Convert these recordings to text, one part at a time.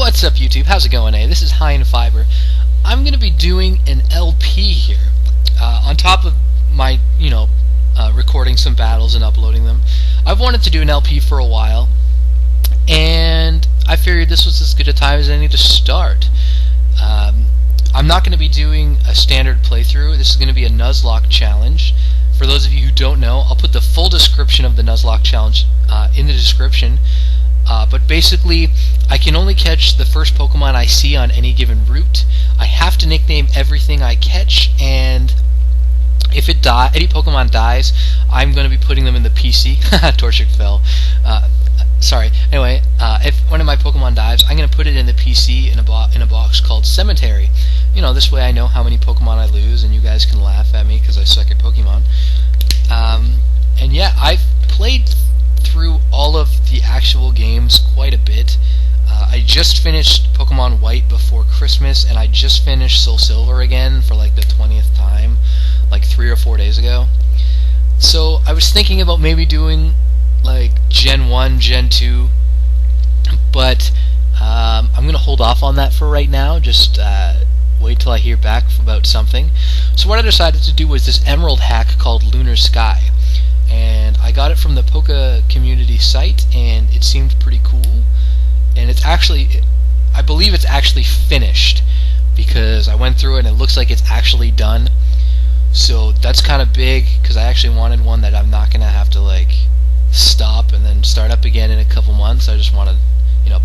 What's up, YouTube? How's it going, This is High in Fiber. I'm going to be doing an LP here, on top of my, recording some battles and uploading them. I've wanted to do an LP for a while, and I figured this was as good a time as any to start. I'm not going to be doing a standard playthrough. This is going to be a Nuzlocke challenge. For those of you who don't know, I'll put the full description of the Nuzlocke challenge in the description. But basically, I can only catch the first Pokemon I see on any given route. I have to nickname everything I catch, and if any Pokemon dies, I'm going to be putting them in the PC. Torchic fell. Sorry. Anyway, if one of my Pokemon dies, I'm going to put it in the PC in a box called Cemetery. This way I know how many Pokemon I lose, and you guys can laugh at me because I suck at Pokemon. And yeah, I've played through all of the actual games quite a bit. I just finished Pokemon White before Christmas, and I just finished Soul Silver again for like the 20th time, like 3 or 4 days ago. So I was thinking about maybe doing like Gen 1, Gen 2, but I'm going to hold off on that for right now, just wait till I hear back about something. So what I decided to do was this emerald hack called Lunar Sky. And I got it from the Poke community site, and it seemed pretty cool. And it's actually, I believe it's actually finished, because I went through it and it looks like it's actually done. So that's kind of big, because I actually wanted one that I'm not going to have to like stop and then start up again in a couple months. I just want to,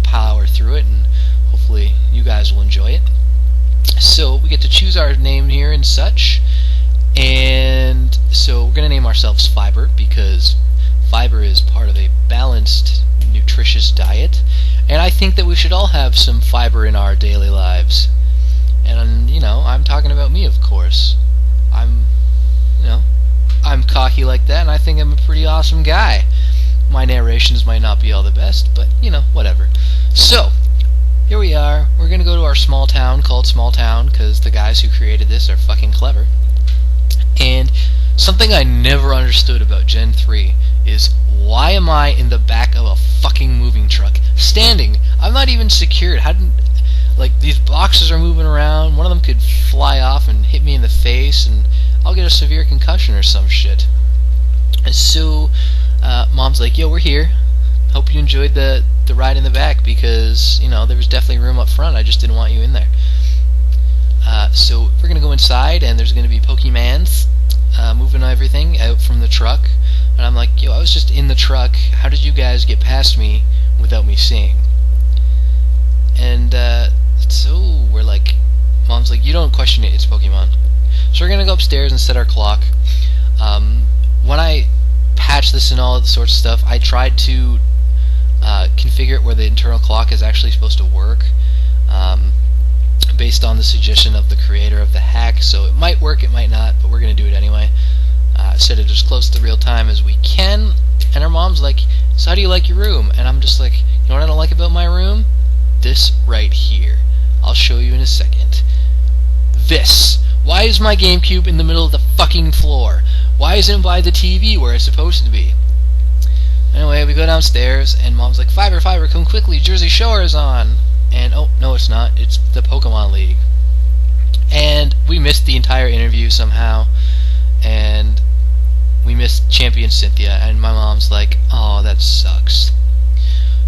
power through it, and hopefully you guys will enjoy it. So we get to choose our name here and such. And so we're going to name ourselves Fiber, because fiber is part of a balanced, nutritious diet, and I think that we should all have some fiber in our daily lives. And I'm talking about me, of course. I'm cocky like that, and I think I'm a pretty awesome guy. My narrations might not be all the best, but whatever. So here we are. We're going to go to our small town called Small Town, because the guys who created this are fucking clever. And something I never understood about Gen 3 is, why am I in the back of a fucking moving truck standing? I'm not even secured. These boxes are moving around. One of them could fly off and hit me in the face, and I'll get a severe concussion or some shit. And so Mom's like, yo, we're here. Hope you enjoyed the ride in the back, because there was definitely room up front. I just didn't want you in there. So we're going to go inside, and there's going to be Pokemans moving everything out from the truck. And I'm like, yo, I was just in the truck. How did you guys get past me without me seeing? And so we're like, Mom's like, you don't question it, it's Pokemon. So we're going to go upstairs and set our clock. When I patched this and all sorts of stuff, I tried to configure it where the internal clock is actually supposed to work. Based on the suggestion of the creator of the hack, so it might work, it might not, but we're going to do it anyway. Set it as close to real time as we can, and our mom's like, so how do you like your room? And I'm just like, you know what I don't like about my room? This right here. I'll show you in a second. This. Why is my GameCube in the middle of the fucking floor? Why isn't it by the TV where it's supposed to be? Anyway, we go downstairs, and Mom's like, Fiber, come quickly, Jersey Shore is on. And oh, no, it's not. It's the Pokemon League. And we missed the entire interview somehow. And we missed Champion Cynthia. And my mom's like, oh, that sucks.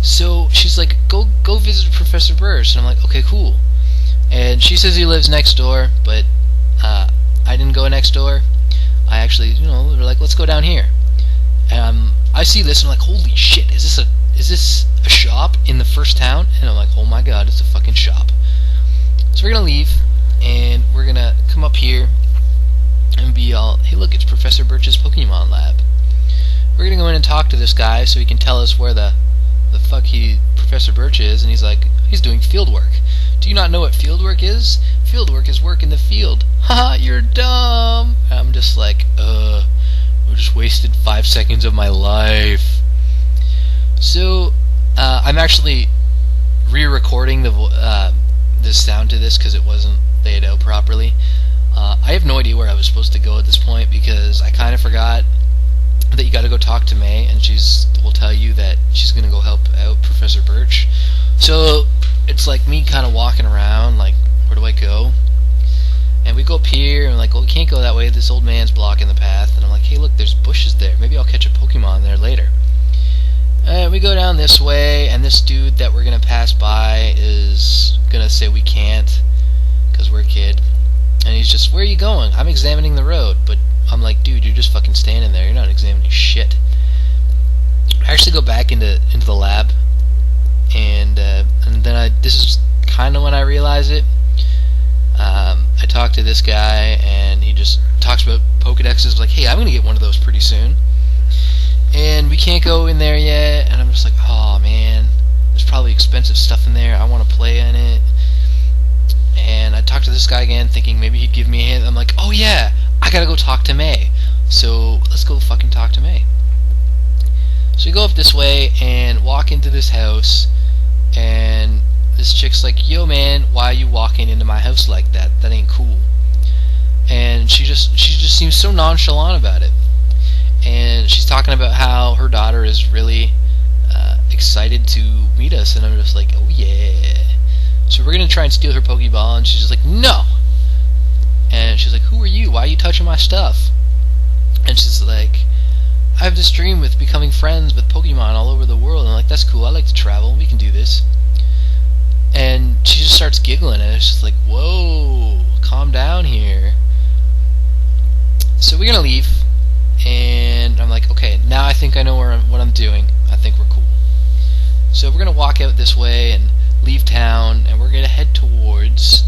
So she's like, go visit Professor Birch. And I'm like, okay, cool. And she says he lives next door, but I didn't go next door. I actually, we're like, let's go down here. I see this, and I'm like, holy shit, is this a shop in the first town? And I'm like, oh my god, it's a fucking shop. So we're gonna leave, and we're gonna come up here and be all, hey look, it's Professor Birch's Pokemon lab. We're gonna go in and talk to this guy so he can tell us where the fuck Professor Birch is, and he's like, he's doing field work. Do you not know what field work is? Field work is work in the field. Haha, you're dumb. And I'm just like, I just wasted 5 seconds of my life. So I'm actually re-recording this sound to this because it wasn't laid out properly. I have no idea where I was supposed to go at this point, because I kind of forgot that you got to go talk to May, and will tell you that she's going to go help out Professor Birch. So it's like me kind of walking around, like, where do I go? And we go up here, and like, well, we can't go that way. This old man's blocking the path. And I'm like, hey, look, there's bushes there. Maybe I'll catch a Pokemon there later. And we go down this way, and this dude that we're gonna pass by is gonna say we can't, because we're a kid. And he's just, where are you going? I'm examining the road. But I'm like, dude, you're just fucking standing there. You're not examining shit. I actually go back into the lab, and then this is kind of when I realize it. I talk to this guy, and he just talks about Pokedexes, like, hey, I'm gonna get one of those pretty soon. And we can't go in there yet, and I'm just like, oh man, there's probably expensive stuff in there. I want to play in it. And I talk to this guy again, thinking maybe he'd give me a hint. I'm like, oh yeah, I gotta go talk to May. So let's go fucking talk to May. So we go up this way and walk into this house, and this chick's like, yo man, why are you walking into my house like that? That ain't cool. And she just seems so nonchalant about it. And she's talking about how her daughter is really excited to meet us, and I'm just like, oh yeah. So we're gonna try and steal her Pokeball, and she's just like, no. And she's like, who are you? Why are you touching my stuff? And she's like, I have this dream with becoming friends with Pokemon all over the world. And I'm like, that's cool. I like to travel. We can do this. And she just starts giggling, and it's just like, whoa, calm down here. So we're gonna leave, and I'm like, okay, now I think I know what I'm doing. I think we're cool. So we're gonna walk out this way and leave town, and we're gonna head towards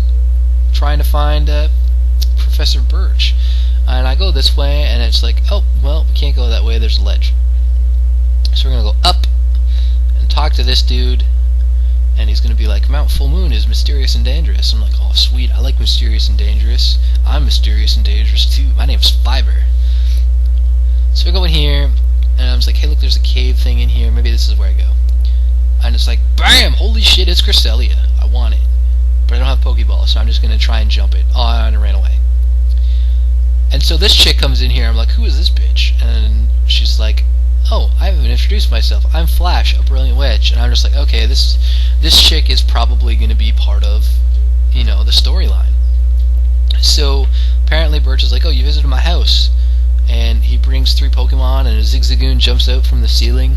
trying to find Professor Birch. And I go this way, and it's like, oh, well, we can't go that way. There's a ledge. So we're gonna go up and talk to this dude. And he's going to be like, Mount Full Moon is mysterious and dangerous. I'm like, oh, sweet. I like mysterious and dangerous. I'm mysterious and dangerous, too. My name's Fiber. So we go in here, and I'm just like, hey, look, there's a cave thing in here. Maybe this is where I go. And it's like, bam! Holy shit, it's Cresselia. I want it. But I don't have Pokeball, so I'm just going to try and jump it. Oh, and I ran away. And so this chick comes in here. I'm like, who is this bitch? And she's like, oh, I haven't introduced myself. I'm Flash, a brilliant witch. And I'm just like, okay, this chick is probably going to be part of, you know, the storyline. So apparently Birch is like, oh, you visited my house. And he brings 3 Pokemon, and a Zigzagoon jumps out from the ceiling.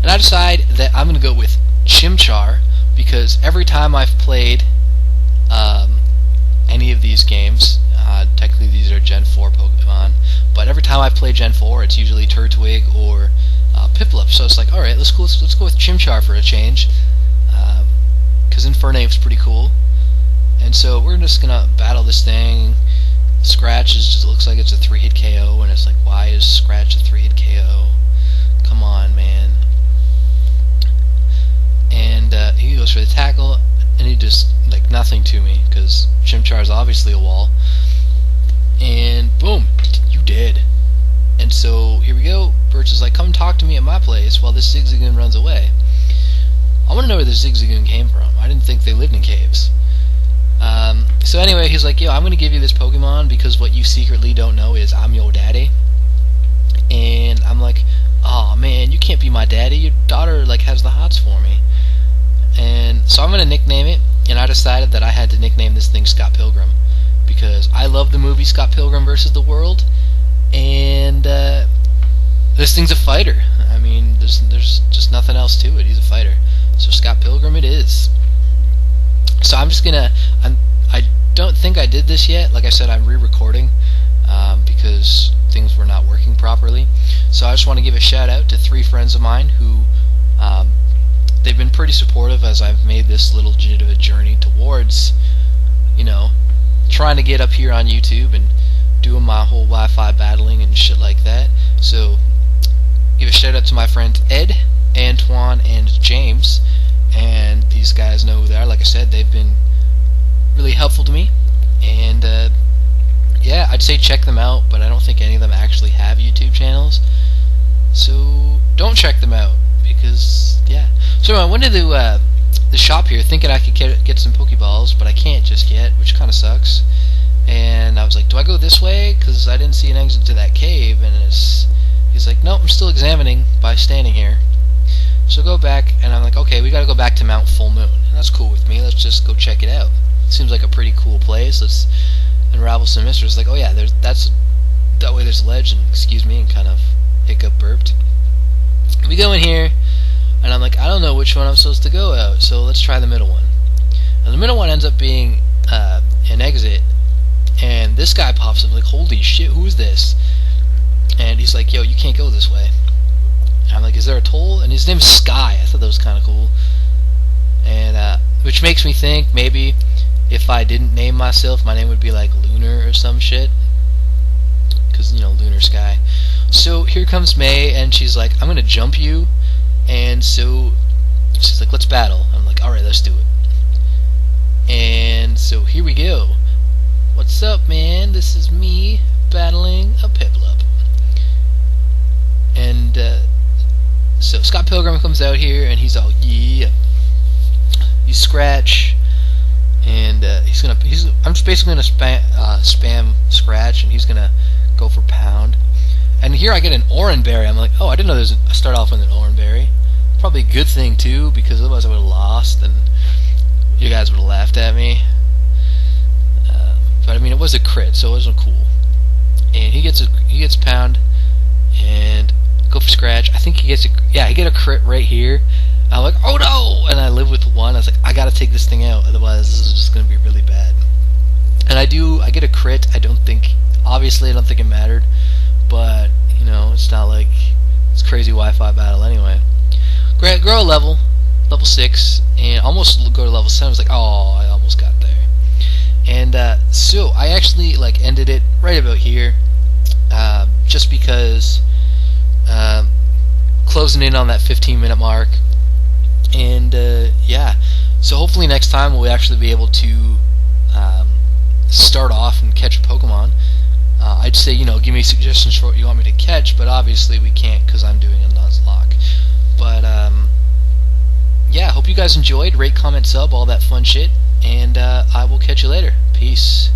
And I decide that I'm going to go with Chimchar, because every time I've played any of these games, technically these are Gen 4 Pokemon, but every time I've played Gen 4, it's usually Turtwig or Piplup. So it's like, alright, let's go with Chimchar for a change, because Infernape's pretty cool. And so we're just going to battle this thing. Scratch looks like it's a 3-hit KO, and it's like, why is Scratch a 3-hit KO? Come on, man. And he goes for the tackle, and he just, like, nothing to me, because Chimchar's obviously a wall. And boom, you dead. And so here we go. Birch is like, come talk to me at my place while this Zigzagoon runs away. I want to know where this Zigzagoon came from. I didn't think they lived in caves. So anyway, he's like, yo, I'm going to give you this Pokemon because what you secretly don't know is I'm your daddy. And I'm like, oh man, you can't be my daddy. Your daughter like has the hots for me. And so I'm going to nickname it, and I decided that I had to nickname this thing Scott Pilgrim, because I love the movie Scott Pilgrim vs. the World, and this thing's a fighter. I mean, there's just nothing else to it. He's a fighter. So Scott Pilgrim it is. So I'm just gonna, I don't think I did this yet. Like I said, I'm re-recording because things were not working properly. So I just want to give a shout out to 3 friends of mine who they've been pretty supportive as I've made this little bit of a journey towards, you know, trying to get up here on YouTube and doing my whole Wi-Fi battling and shit like that. So give a shout out to my friends Ed, Antoine, and James. And these guys know who they are. Like I said, they've been really helpful to me. And yeah, I'd say check them out, but I don't think any of them actually have YouTube channels. So don't check them out, because yeah. So I went to the shop here thinking I could get some Pokeballs, but I can't just yet, which kind of sucks. And I was like, do I go this way? Because I didn't see an exit to that cave. And he's like, no, I'm still examining by standing here. So go back, and I'm like, okay, we gotta go back to Mount Full Moon. And that's cool with me. Let's just go check it out. Seems like a pretty cool place. Let's unravel some mysteries. Like, oh yeah, that way there's a legend. Excuse me, and kind of hiccup burped. We go in here, and I'm like, I don't know which one I'm supposed to go out, so let's try the middle one. And the middle one ends up being an exit, and this guy pops up like, holy shit, who is this? And he's like, yo, you can't go this way. And I'm like, is there a toll? And his name's Sky. I thought that was kind of cool. And which makes me think maybe if I didn't name myself, my name would be like Lunar or some shit. Because, you know, Lunar Sky. So here comes May, and she's like, I'm going to jump you. And so she's like, let's battle. I'm like, alright, let's do it. And so here we go. What's up, man? This is me battling a Piplup. And so Scott Pilgrim comes out here, and he's all, yeah. You scratch, and I'm just basically gonna spam scratch, and he's gonna go for pound. And here I get an Oranberry. I'm like, oh, I didn't know I start off with an Oranberry. Probably a good thing too, because otherwise I would have lost, and you guys would have laughed at me. But I mean, it was a crit, so it wasn't cool. And he gets pound, and go for scratch. I think he get a crit right here. I'm like, oh no! And I live with one. I was like, I gotta take this thing out, otherwise this is just gonna be really bad. And I get a crit. Obviously I don't think it mattered, but you know, it's not like it's crazy Wi-Fi battle anyway. Grow a level 6, and almost go to level 7. I was like, oh, I almost got there. And so I actually like ended it right about here, just because closing in on that 15-minute mark. And yeah, so hopefully next time we'll actually be able to start off and catch a Pokemon. I'd say, you know, give me suggestions for what you want me to catch, but obviously we can't because I'm doing a Nuzlocke. But yeah, hope you guys enjoyed. Rate, comment, sub, all that fun shit, and I will catch you later. Peace.